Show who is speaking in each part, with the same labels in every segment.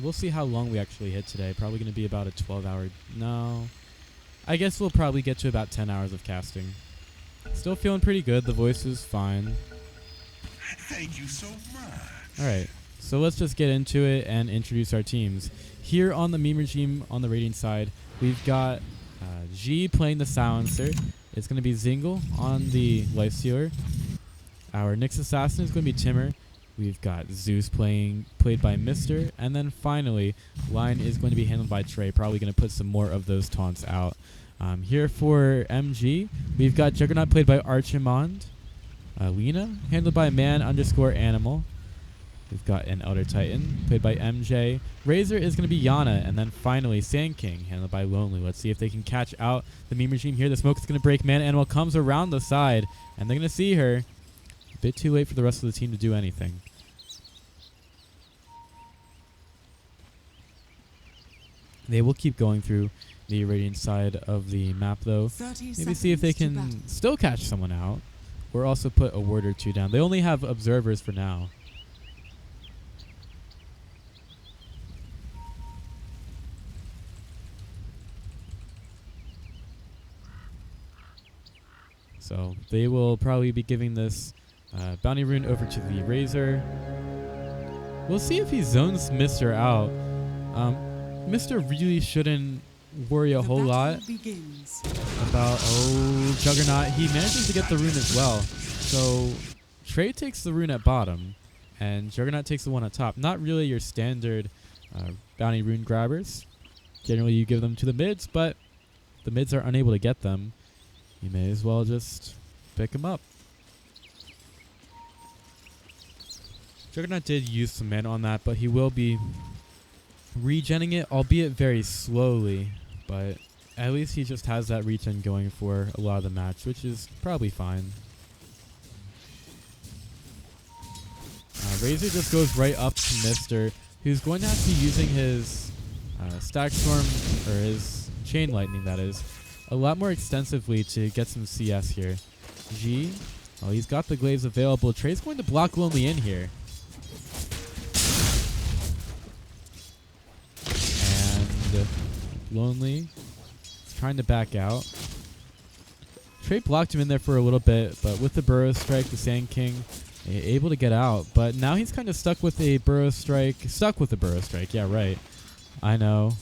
Speaker 1: We'll see how long we actually hit today. Probably going to be about a 12-hour. No. I guess we'll probably get to about 10 hours of casting. Still feeling pretty good. The voice is fine.
Speaker 2: Thank you so much.
Speaker 1: All right. So let's just get into it and introduce our teams. Here on the meme regime on the rating side, we've got G playing the silencer. It's going to be Zingle on the lifestealer. Our Nyx assassin is going to be Timur. We've got Zeus played by Mister, and then finally, Lion is going to be handled by Trey. Probably going to put some more of those taunts out. Here for MG, we've got Juggernaut played by Archimond. Lena handled by Man_Animal. We've got an Elder Titan played by MJ. Razor is going to be Yana, and then finally Sand King handled by Lonely. Let's see if they can catch out the meme regime here. The smoke is going to break. Man_Animal comes around the side, and they're going to see her. A bit too late for the rest of the team to do anything. They will keep going through the radiant side of the map, though. Maybe see if they can still catch someone out, or also put a ward or two down. They only have observers for now. So they will probably be giving this bounty rune over to the Razor. We'll see if he zones Mister out. Mister really shouldn't worry a whole lot about... Oh, Juggernaut. He manages to get the rune as well. So Trey takes the rune at bottom, and Juggernaut takes the one at top. Not really your standard bounty rune grabbers. Generally, you give them to the mids, but the mids are unable to get them. You may as well just pick them up. Juggernaut did use some mana on that, but he will be regenning it, albeit very slowly. But at least he just has that regen going for a lot of the match, which is probably fine. Razor just goes right up to Mister, who's going to have to be using his Stack Storm, or his Chain Lightning, that is, a lot more extensively to get some CS here. G, oh, he's got the glaives available. Trey's going to block Lonely in here. And Lonely is trying to back out. Trey blocked him in there for a little bit, but with the Burrow Strike, the Sand King able to get out. But now he's kind of stuck with a Burrow Strike. Yeah, right. I know.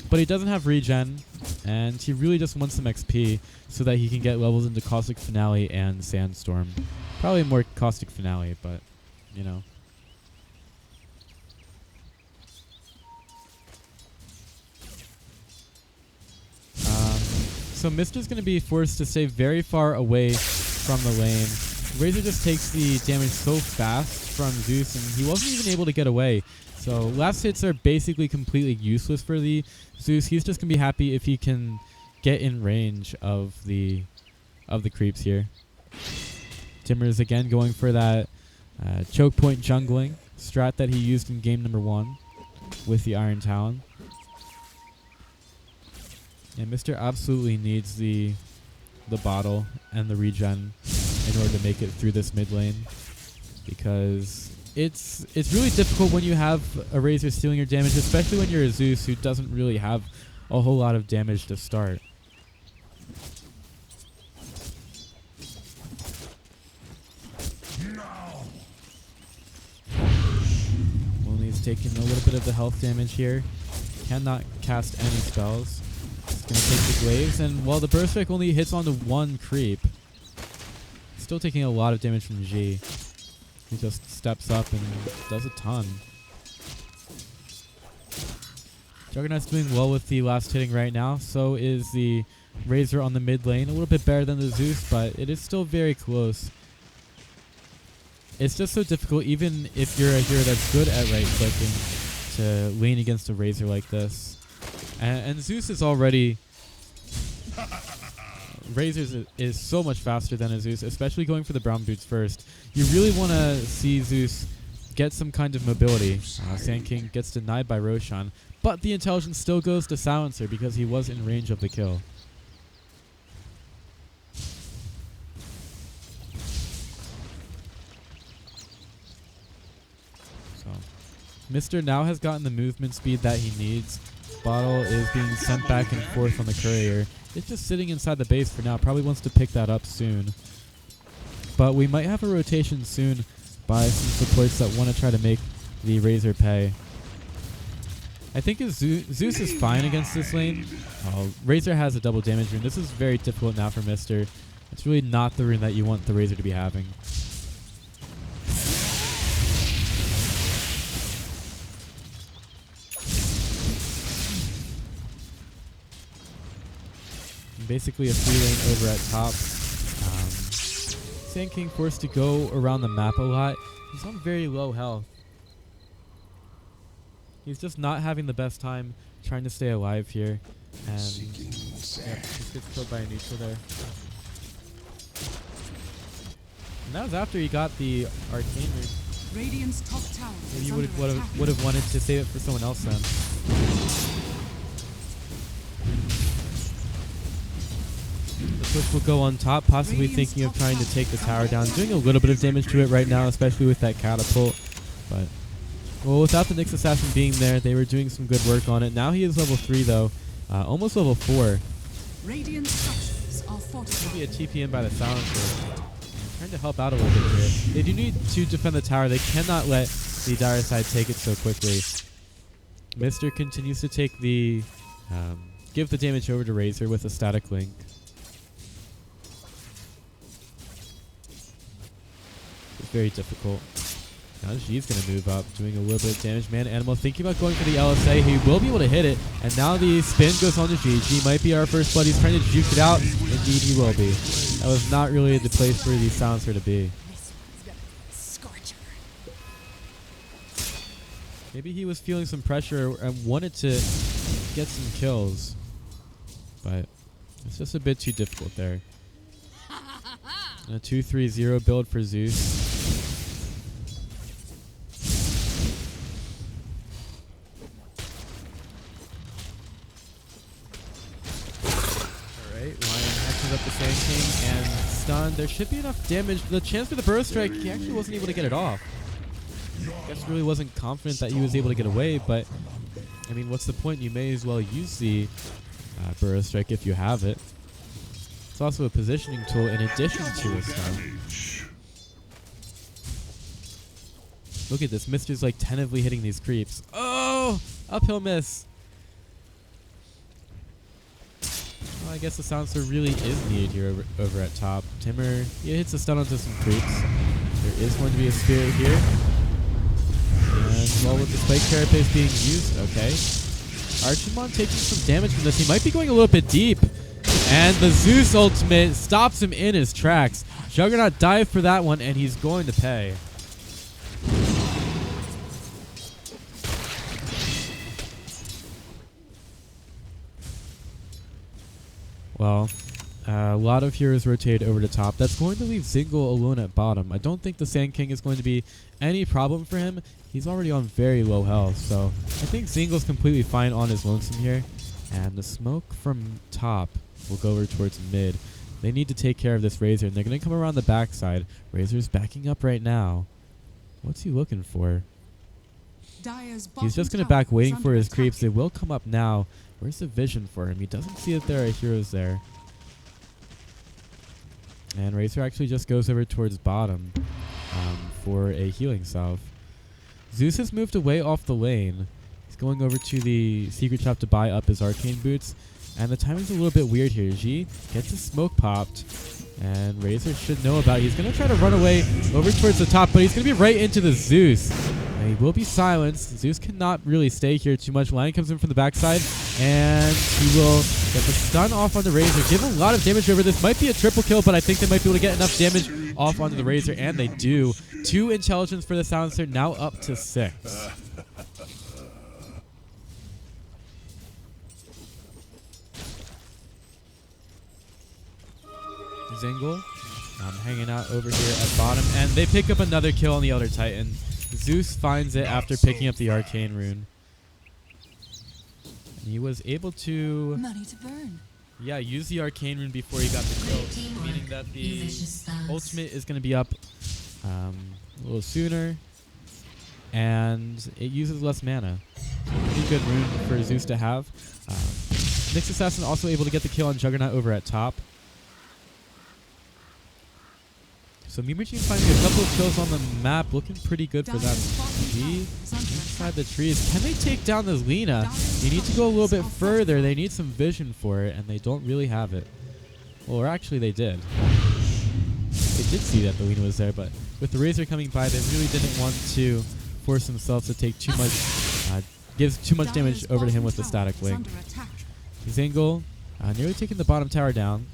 Speaker 1: But he doesn't have regen, and he really just wants some XP so that he can get levels into Caustic Finale and Sandstorm. Probably more Caustic Finale, but, you know. So Mister's going to be forced to stay very far away from the lane. Razor just takes the damage so fast from Zeus, and he wasn't even able to get away. So last hits are basically completely useless for the Zeus. He's just going to be happy if he can get in range of the creeps here. Timur is again going for that choke point jungling strat that he used in game number 1 with the Iron Talon. And Mister absolutely needs the bottle and the regen in order to make it through this mid lane, because it's really difficult when you have a Razor stealing your damage, especially when you're a Zeus who doesn't really have a whole lot of damage to start. Lonely's taking a little bit of the health damage here. Cannot cast any spells. He's going to take the glaives, and while the Burst Strike only hits onto one creep, still taking a lot of damage from G. He just steps up and does a ton. Juggernaut's doing well with the last hitting right now. So is the Razor on the mid lane. A little bit better than the Zeus, but it is still very close. It's just so difficult, even if you're a hero that's good at right clicking, to lean against a Razor like this. And Zeus is already... Razor is so much faster than a Zeus, especially going for the brown boots first. You really want to see Zeus get some kind of mobility. Sand King gets denied by Roshan, but the intelligence still goes to Silencer because he was in range of the kill. So Mr. now has gotten the movement speed that he needs. Bottle is being sent back and forth on the courier. It's just sitting inside the base for now. Probably wants to pick that up soon. But we might have a rotation soon by some supports that want to try to make the Razor pay. I think Zeus is fine against this lane. Razor has a double damage rune. This is very difficult now for Mr. It's really not the rune that you want the Razor to be having. And basically a 3-lane over at top. Sand King forced to go around the map a lot. He's on very low health. He's just not having the best time trying to stay alive here. And just gets killed by a neutral there. And that was after he got the arcane rune.
Speaker 3: Radiant's top tower.
Speaker 1: Maybe you would have wanted to save it for someone else then. The push will go on top, possibly thinking of trying to take the tower down. Doing a little bit of damage to it right now, especially with that catapult. But well, without the Nyx Assassin being there, they were doing some good work on it. Now he is level 3 though, almost level 4.
Speaker 3: Radiant structures are fortified.
Speaker 1: Maybe a TP in by the silencer. Trying to help out a little bit here. They do need to defend the tower. They cannot let the dire side take it so quickly. Mr. continues to take the give the damage over to Razor with a static link. It's very difficult. Now G's going to move up, doing a little bit of damage. Man, Animal thinking about going for the LSA. He will be able to hit it. And now the spin goes on to G. G might be our first blood. He's trying to juke it out. Indeed, he will be. That was not really the place for the silencer to be. Maybe he was feeling some pressure and wanted to get some kills. But it's just a bit too difficult there. And a 2-3-0 build for Zeus. Up the Sand King and stun. There should be enough damage. The chance for the burst strike, he actually wasn't able to get it off. I guess really wasn't confident that he was able to get away, but I mean, what's the point? You may as well use the burst strike if you have it. It's also a positioning tool in addition to a stun. Look at this. Mr.'s like tentatively hitting these creeps. Oh! Uphill miss. I guess the silencer really is needed here over at top. Timur, he hits a stun onto some creeps. There is going to be a spirit here. And well, with the spike carapace being used, okay. Archimon taking some damage from this. He might be going a little bit deep. And the Zeus ultimate stops him in his tracks. Juggernaut dived for that one, and he's going to pay. Well, a lot of heroes rotate over to top. That's going to leave Zingle alone at bottom. I don't think the Sand King is going to be any problem for him. He's already on very low health, so I think Zingle's completely fine on his lonesome here. And the smoke from top will go over towards mid. They need to take care of this Razor, and they're going to come around the backside. Razor's backing up right now. What's he looking for? He's just going to back, waiting for his creeps. They will come up now. Where's the vision for him? He doesn't see that there are heroes there. And Razor actually just goes over towards bottom for a healing salve. Zeus has moved away off the lane. He's going over to the secret shop to buy up his arcane boots. And the timing's a little bit weird here. G gets his smoke popped. And Razor should know about it. He's going to try to run away over towards the top, but he's going to be right into the Zeus. And he will be silenced. Zeus cannot really stay here too much. Lion comes in from the backside, and he will get the stun off on the Razor. Give a lot of damage over this. Might be a triple kill, but I think they might be able to get enough damage off onto the Razor, and they do. 2 intelligence for the silencer, now up to 6. Zingle hanging out over here at bottom, and they pick up another kill on the Elder Titan. Zeus finds it after picking up the arcane rune. And he was able to use the arcane rune before he got the kill, meaning that the ultimate is going to be up a little sooner. and it uses less mana. Pretty good rune for Zeus to have. Nyx Assassin also able to get the kill on Juggernaut over at top. So Mimir Team finding a couple of kills on the map, looking pretty good for them. G inside the trees. Can they take down this Lina? They need to go a little bit further. They need some vision for it, and they don't really have it. Well, or actually they did. They did see that the Lina was there, but with the Razor coming by, they really didn't want to force themselves to take too much, gives too much damage over to him with the static link. Zingle nearly taking the bottom tower down.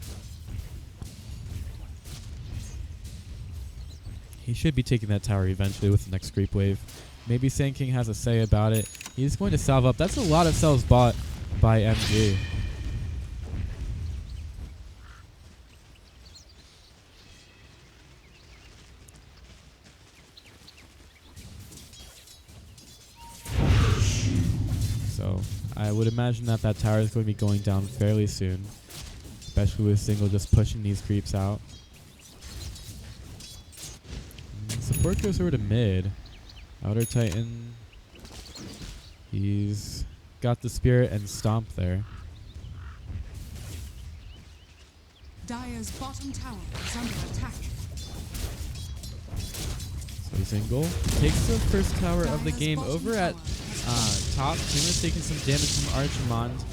Speaker 1: He should be taking that tower eventually with the next creep wave. Maybe Sand King has a say about it. He's going to salve up. That's a lot of cells bought by MG. So I would imagine that that tower is going to be going down fairly soon, especially with Single just pushing these creeps out. Support goes over to mid. Outer Titan. He's got the Spirit and Stomp there.
Speaker 3: Dire's bottom tower is under attack.
Speaker 1: So Zingle takes the first tower of the game over at top. Timu's taking some damage from Archimond.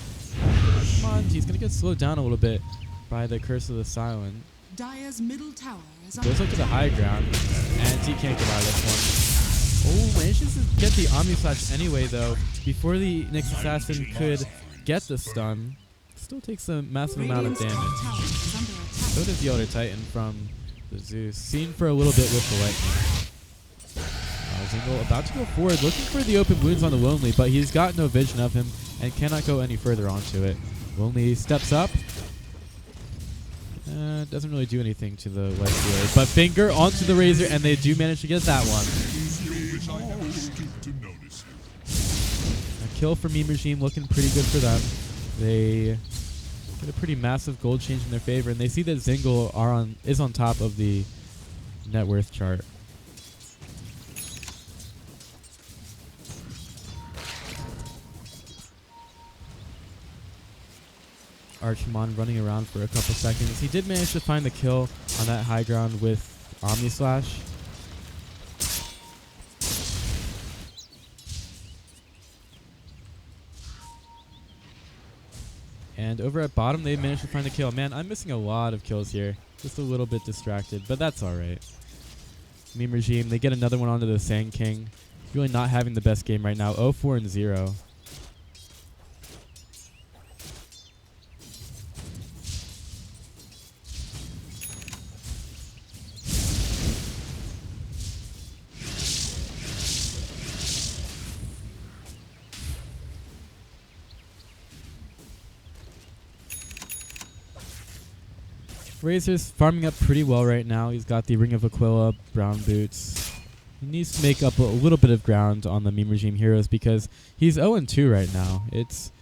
Speaker 1: Archimond, he's going to get slowed down a little bit by the Curse of the Silent.
Speaker 3: Dire's middle tower is
Speaker 1: Goes up to the high ground, and he can't get out of this one. Oh, manages to get the Omni Slash anyway, though, before the Nyx Assassin could get the stun. Still takes a massive amount of damage. So does the Elder Titan from the Zeus. Seen for a little bit with the lightning. Zingle about to go forward, looking for the open wounds on the Lonely, but he's got no vision of him and cannot go any further onto it. Lonely steps up. Doesn't really do anything to the Light Stealer, but finger onto the Razor, and they do manage to get that one. A kill for Meme Regime, looking pretty good for them. They get a pretty massive gold change in their favor, and they see that Zingle is on top of the net worth chart. Archimon running around for a couple seconds. He did manage to find the kill on that high ground with Omni Slash. And over at bottom, they managed to find the kill. Man, I'm missing a lot of kills here. Just a little bit distracted, but that's alright. Meme Regime, they get another one onto the Sand King. Really not having the best game right now. 0-4-0. Razor's farming up pretty well right now. He's got the Ring of Aquila, Brown Boots. He needs to make up a little bit of ground on the Meme Regime heroes because he's 0-2 right now. It's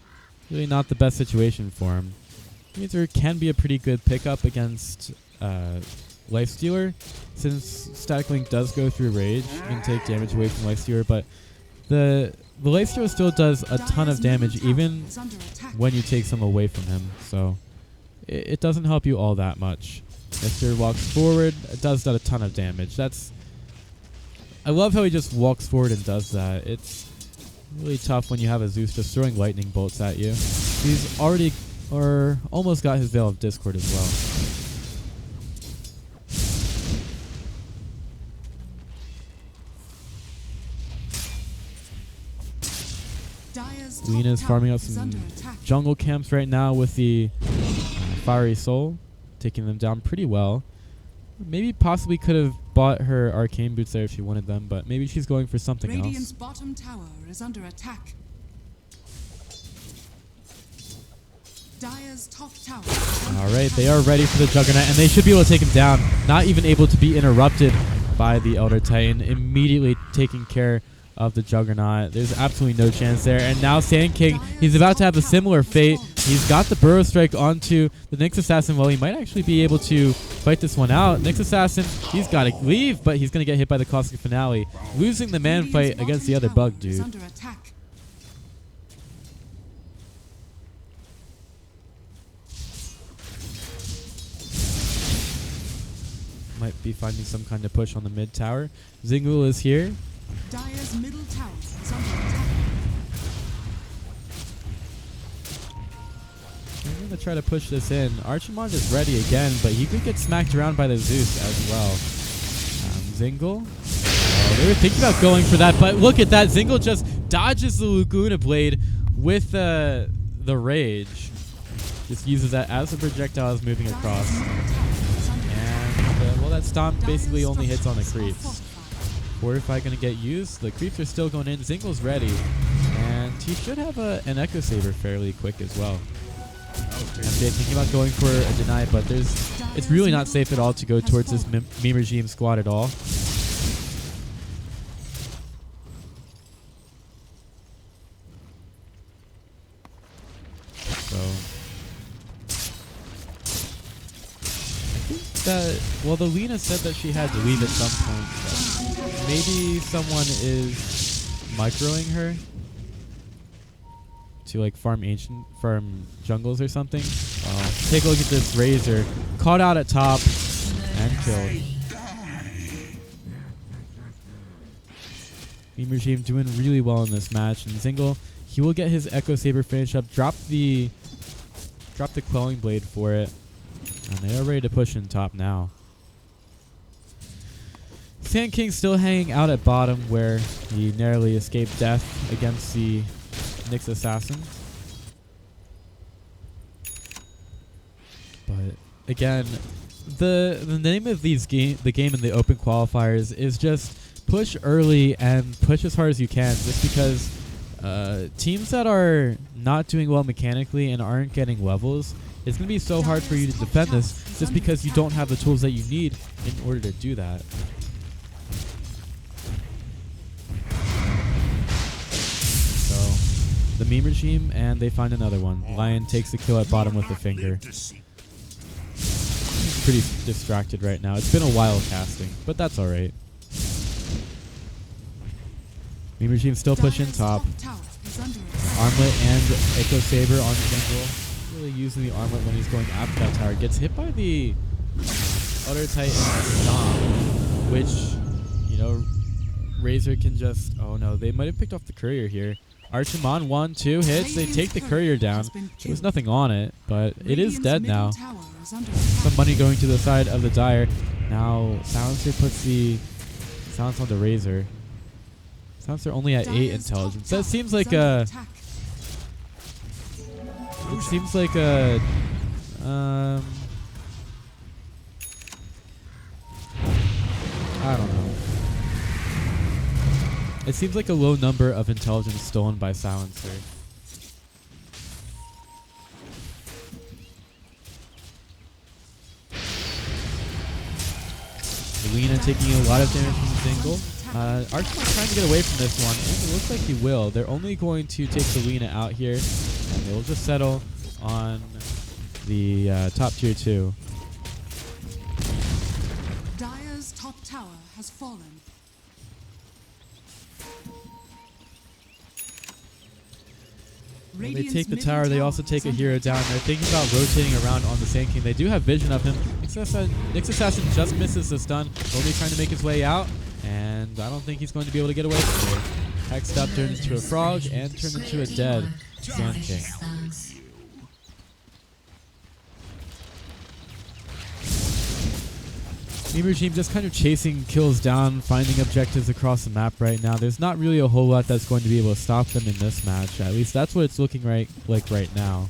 Speaker 1: really not the best situation for him. Razor can be a pretty good pickup against Lifestealer, since Static Link does go through Rage. You can take damage away from Lifestealer, but the Lifestealer still does a ton of damage even when you take some away from him. So it doesn't help you all that much. Mister walks forward, it does a ton of damage. I love how he just walks forward and does that. It's really tough when you have a Zeus just throwing lightning bolts at you. He's already, or almost got his Veil of Discord as well. Lina's farming up some jungle camps right now with the Fiery Soul, taking them down pretty well. Maybe possibly could have bought her Arcane Boots there if she wanted them, but maybe she's going for something
Speaker 3: Radiant's
Speaker 1: else.
Speaker 3: bottom tower is under attack. Dire's top tower.
Speaker 1: Alright, they are ready for the Juggernaut, and they should be able to take him down. Not even able to be interrupted by the Elder Titan. Immediately taking care of the Juggernaut. There's absolutely no chance there. And now Sand King, he's about to have a similar fate. He's got the Burrow Strike onto the Nyx Assassin. Well, he might actually be able to fight this one out. Nyx Assassin, he's got to leave, but he's going to get hit by the Cosmic Finale, losing the man fight against the other bug dude. Might be finding some kind of push on the mid tower. Zingle is here.
Speaker 3: Dire's middle tower is under attack.
Speaker 1: I'm going to try to push this in. Archimond is ready again, but he could get smacked around by the Zeus as well. Zingle. Oh, they were thinking about going for that, but look at that. Zingle just dodges the Laguna Blade with the Rage. Just uses that as a projectile is moving across. And, well, that Stomp basically only hits on the creeps. Fortify going to get used. The creeps are still going in. Zingle's ready. And he should have an Echo Saber fairly quick as well. MJ thinking about going for a deny, but it's really not safe at all to go towards this meme regime squad at all. So I think that, well, the Lena said that she had to leave at some point. So maybe someone is microing her to like farm jungles or something. Take a look at this Razor, caught out at top and killed. Meme Regime doing really well in this match, and Zingle, he will get his Echo Saber finish up, drop the Quelling Blade for it, and they are ready to push in top now. Sand King still hanging out at bottom where he narrowly escaped death against the Nyx Assassin. But again, the name of the game in the open qualifiers is just push early and push as hard as you can, just because teams that are not doing well mechanically and aren't getting levels, it's going to be so hard for you to defend this just because you don't have the tools that you need in order to do that. The meme regime, and they find another one. Lion takes the kill at bottom with the finger. He's pretty distracted right now. It's been a while casting, but that's alright. Meme regime still pushing top. Armlet and Echo Saber on Jungle. Really using the Armlet when he's going after that tower. Gets hit by the Utter Titan Stomp, which, you know, Razor can just... Oh no, they might have picked off the courier here. Archimon, 1-2 hits. They take the courier down. There was nothing on it, but it is dead now. Some money going to the side of the Dire. Now Silencer puts the silence on the Razor. Silencer only at 8 intelligence. That seems like a... It seems like a... I don't know. It seems like a low number of intelligence stolen by Silencer. Lena taking a lot of damage from the Zingle. Archimon trying to get away from this one, and it looks like he will. They're only going to take the Lena out here, and they'll just settle on the top tier 2.
Speaker 3: Dire's top tower has fallen.
Speaker 1: When they take the tower, they also take a hero down. They're thinking about rotating around on the Sand King. They do have vision of him. Nyx Assassin just misses the stun, only trying to make his way out, and I don't think he's going to be able to get away from it. Hexed up, turned into a frog, and turned into a dead Sand King. Meme Regime just kind of chasing kills down, finding objectives across the map right now. There's not really a whole lot that's going to be able to stop them in this match. At least that's what it's looking like right now.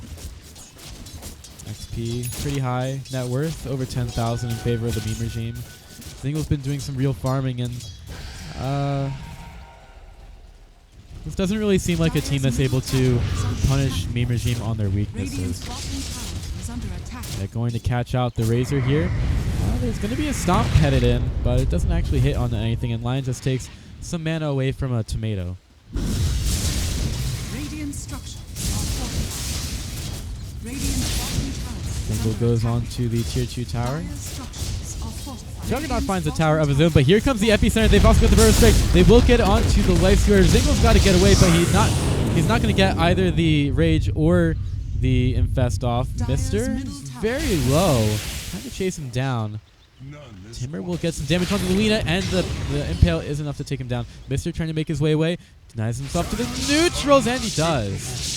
Speaker 1: XP, pretty high. Net worth, over 10,000 in favor of the Meme Regime. Zingle's been doing some real farming, and this doesn't really seem like a team that's able to punish Meme Regime on their weaknesses. They're going to catch out the Razor here. There's going to be a Stomp headed in, but it doesn't actually hit on anything, and Lion just takes some mana away from a tomato.
Speaker 3: Radiant structures are fortified. Radiant bottom tower is
Speaker 1: Single
Speaker 3: under
Speaker 1: goes
Speaker 3: attack.
Speaker 1: on to the tier 2 tower.
Speaker 3: Dire's structures are fortified.
Speaker 1: Juggernaut
Speaker 3: Radiant's
Speaker 1: finds a
Speaker 3: bottom
Speaker 1: tower of his own, but here comes the epicenter. They've also got the burst strike. They will get onto the life square. Zingo's got to get away, but he's not going to get either the rage or the infest off.
Speaker 3: Dire's
Speaker 1: Mister
Speaker 3: middle
Speaker 1: is
Speaker 3: tower.
Speaker 1: very low. Trying to chase him down.
Speaker 2: None is
Speaker 1: Timber will get some damage onto the Lina, and the impale is enough to take him down. Mister trying to make his way away. Denies himself to the neutrals, and he does.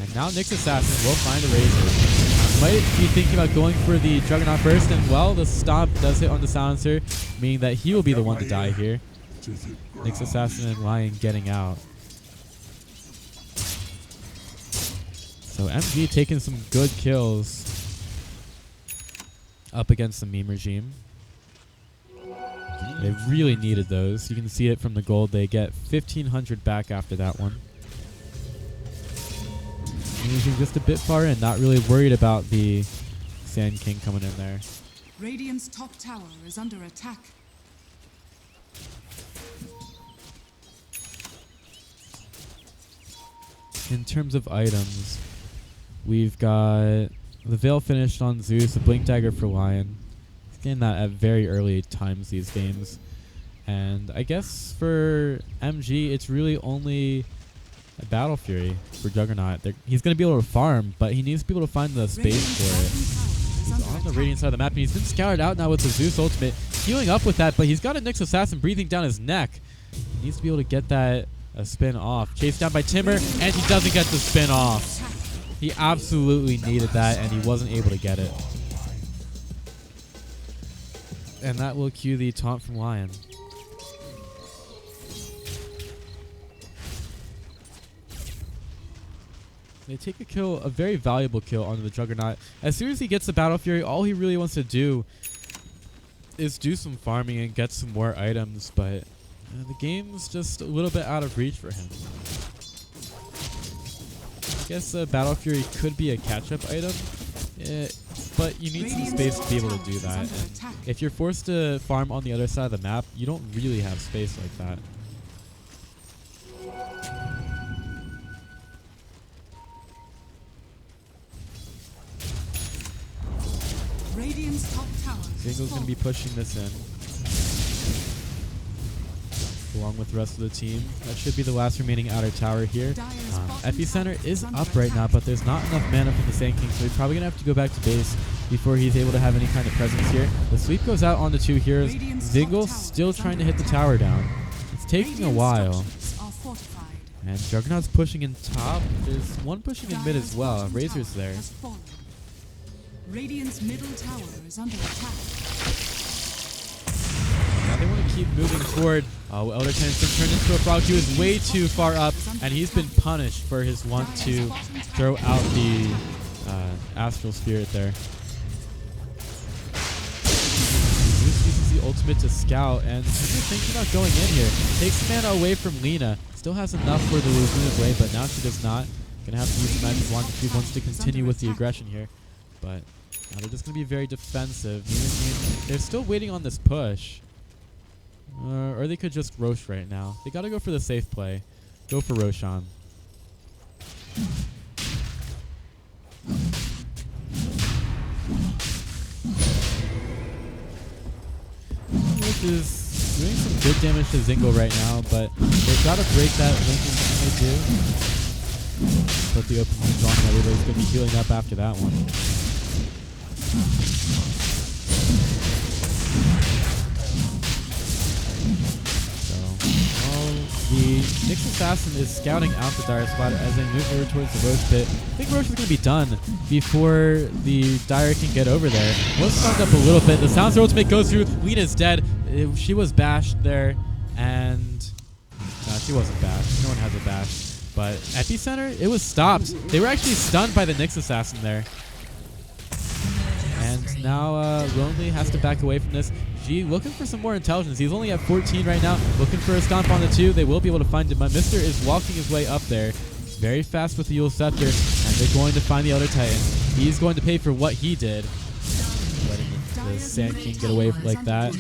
Speaker 1: And now Nyx Assassin will find a Razor. Might be thinking about going for the Juggernaut first, and well, the stomp does hit on the silencer, meaning that he will be the one to die here.
Speaker 2: to the
Speaker 1: Nyx
Speaker 2: ground.
Speaker 1: Assassin and Lion getting out. So MG taking some good kills up against the meme regime. They really needed those. You can see it from the gold. They get 1,500 back after that one. Meme regime just a bit far in, not really worried about the Sand King coming in there.
Speaker 3: Radiant's top tower is under attack.
Speaker 1: In terms of items, we've got the Veil finished on Zeus, a Blink Dagger for Lion. He's getting that at very early times these games. And I guess for MG, it's really only a Battle Fury for Juggernaut. He's going to be able to farm, but he needs to be able to find the space for it. He's on the Radiant side of the map, and he's been scoured out now with the Zeus ultimate. Healing up with that, but he's got a Nyx Assassin breathing down his neck. He needs to be able to get that spin off. Chased down by Timber, and he doesn't get the spin off. He absolutely needed that, and he wasn't able to get it. And that will cue the taunt from Lion. They take a kill, a very valuable kill onto the Juggernaut. As soon as he gets the Battle Fury, all he really wants to do is do some farming and get some more items, but the game's just a little bit out of reach for him. I guess Battle Fury could be a catch-up item, but you need some space to be able to do that. And if you're forced to farm on the other side of the map, you don't really have space like that.
Speaker 3: Radiant's top tower is
Speaker 1: Zingo's going to be pushing this in, along with the rest of the team. That should be the last remaining outer tower here. Epicenter is up right now, but there's not enough mana from the Sand King, so he's probably going to have to go back to base before he's able to have any kind of presence here. The sweep goes out on the two heroes. Zingle still trying to hit the tower down. It's taking a while. And Juggernaut's pushing in top. There's one pushing in mid as well. Razor's there.
Speaker 3: Radiant's middle tower is under attack.
Speaker 1: Now they want to keep moving forward. Oh, Elder Tennant's been turned into a frog. He was way too far up, and he's been punished for his want to throw out the Astral Spirit there. Zeus uses the ultimate to scout, and Timber thinking about going in here. Takes mana away from Lina. Still has enough for the Luna's way, but now she does not. Gonna have to use the magic wand if she wants to continue with the aggression here. But now they're just going to be very defensive. They're still waiting on this push. Or they could just Rosh right now. They got to go for the safe play. Go for Roshan. Which is doing some good damage to Zingle right now, but they've got to break that link they do. Put the open wounds on, and everybody's going to be healing up after that one. The Nyx Assassin is scouting out the Dire Splatter as they move over towards the Rosh pit. I think Rosh is going to be done before the Dire can get over there. Was stunned up a little bit. The Silencer ultimate goes through. Lina's dead. She was bashed there, and no, she wasn't bashed. No one has a bash. But Epicenter, it was stopped. They were actually stunned by the Nyx Assassin there. And now Lonely has to back away from this. G looking for some more intelligence. He's only at 14 right now. Looking for a stomp on the two. They will be able to find him. But Mister is walking his way up there. He's very fast with the Yule Scepter. And they're going to find the Elder Titan. He's going to pay for what he did. Letting the Sand King get away like that.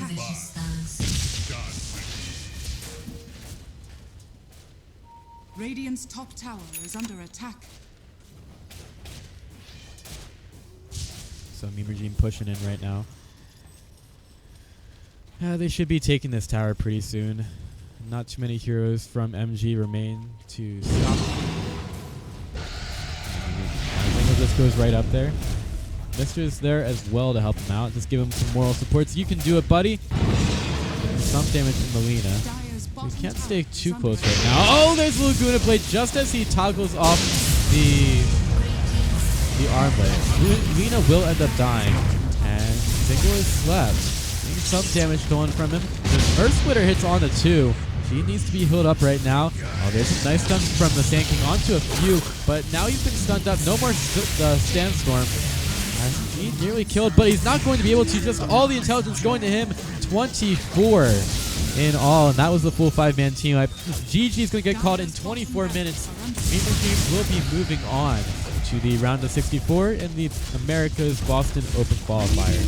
Speaker 3: Radiant's top tower is under attack.
Speaker 1: So Meme Regime pushing in right now. They should be taking this tower pretty soon. Not too many heroes from MG remain to stop. Zingle just goes right up there. Mister's there as well to help him out. Just give him some moral support. So you can do it, buddy. Some damage from Melina. He can't stay too close right now. Oh, there's Laguna Blade just as he toggles off the armlet. Lina will end up dying. And Zingle is slapped. Seeing some damage going from him. The Earth Splitter hits on the 2. She needs to be healed up right now. Oh, there's some nice stuns from the Sand King onto a few. But now you've been stunned up. No more Sandstorm. He nearly killed, but he's not going to be able to. Just all the intelligence going to him. 24 in all, and that was the full 5-man team. GG is going to get called in 24 minutes. Meme Regime will be moving on to the round of 64 in the America's Boston Open Qualifier.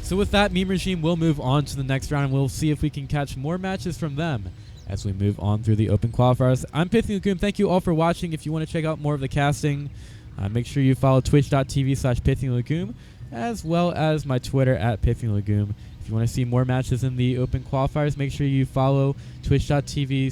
Speaker 1: So with that, Meme Regime will move on to the next round, and we'll see if we can catch more matches from them as we move on through the Open Qualifiers. I'm Pithy Lagoon. Thank you all for watching. If you want to check out more of the casting, make sure you follow twitch.tv/Pithy Lagoon, as well as my Twitter @Pithy Lagoon. If you want to see more matches in the Open Qualifiers, make sure you follow twitch.tv/.